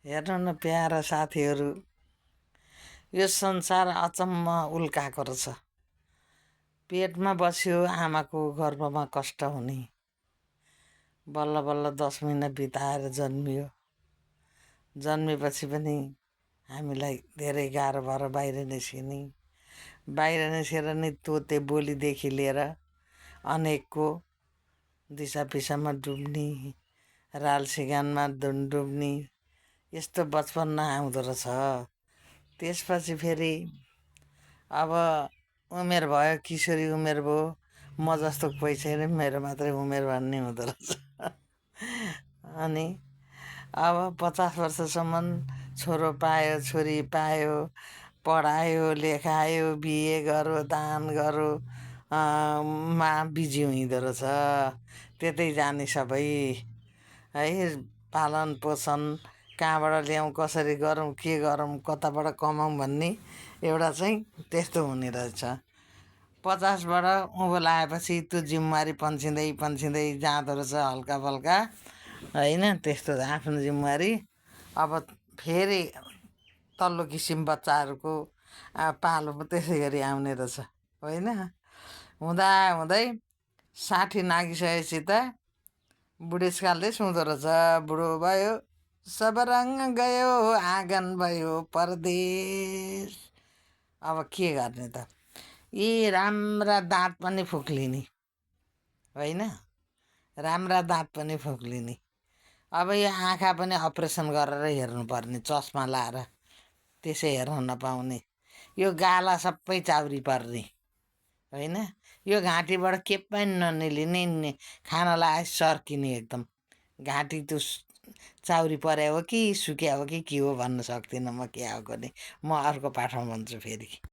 हेर्नु न प्यारा साथीहरू, यो संसार अचम्म उल्काएको रहेछ। पेटमा बस्यो आमाको गर्भमा कष्ट हुने, बल्ल बल्ल 10 महिना बिताएर जन्मियो। जन्मेपछि पनि हामीलाई धेरै गाह्रो भएर बाहिर निस्किने, बाहिर निस्केर नि तोते बोलीदेखि लिएर अनेकको दिशा पिसामा डुब्ने, राल सिँगानमा डुब्ने, यस्तो बचपन आउँदो रहेछ। त्यसपछि फेरि अब उमेर भयो, किशोरी उमेर भयो। म जस्तो कोही छैन, मेरो मात्रै उमेर भन्ने हुँदो रहेछ। अनि अब 50 वर्षसम्म छोरो पायो, छोरी पायो, पढायो, लेखायो, बिहे गऱ्यो, दान गऱ्यो, मा बिजी हुँदो रहेछ। त्यतै जाने सबै है। पालन पोषण कहाँबाट ल्याउँ, कसरी गरौँ, के गरौँ, कताबाट कमाउँ भन्ने एउटा चाहिँ त्यस्तो हुने रहेछ। 50बाट उँभो लागेपछि त्यो जिम्मेवारी पन्सिँदै पन्सिँदै जाँदो रहेछ हल्का फल्का होइन। त्यस्तो आफ्नो जिम्मेवारी अब फेरि तल्लो किसिम बच्चाहरूको पालो त्यसै गरी आउने रहेछ होइन। हुँदा हुँदै 60 नागिसकेपछि त बुढेसकालले सुँदो रहेछ। बुढो भयो सब रङ गयो, आँगन भयो परदेश। अब के गर्ने त, यी राम्रा दाँत पनि फुक्लिने होइन, राम्रा दाँत पनि फुक्लिने। अब यो आँखा पनि अपरेसन गरेर हेर्नुपर्ने, चस्मा लाएर, त्यसै हेर्न नपाउने। यो गाला सबै चाउरी पर्ने होइन। यो घाँटीबाट के पनि ननिलिने, खाना लगाए सर्किने एकदम। घाँटी त्यो चाउरी पर्या हो कि सुक्या हो कि के हो भन्न सक्दिनँ म, के हो गर्ने। म अर्को पाठमा भन्छु फेरि।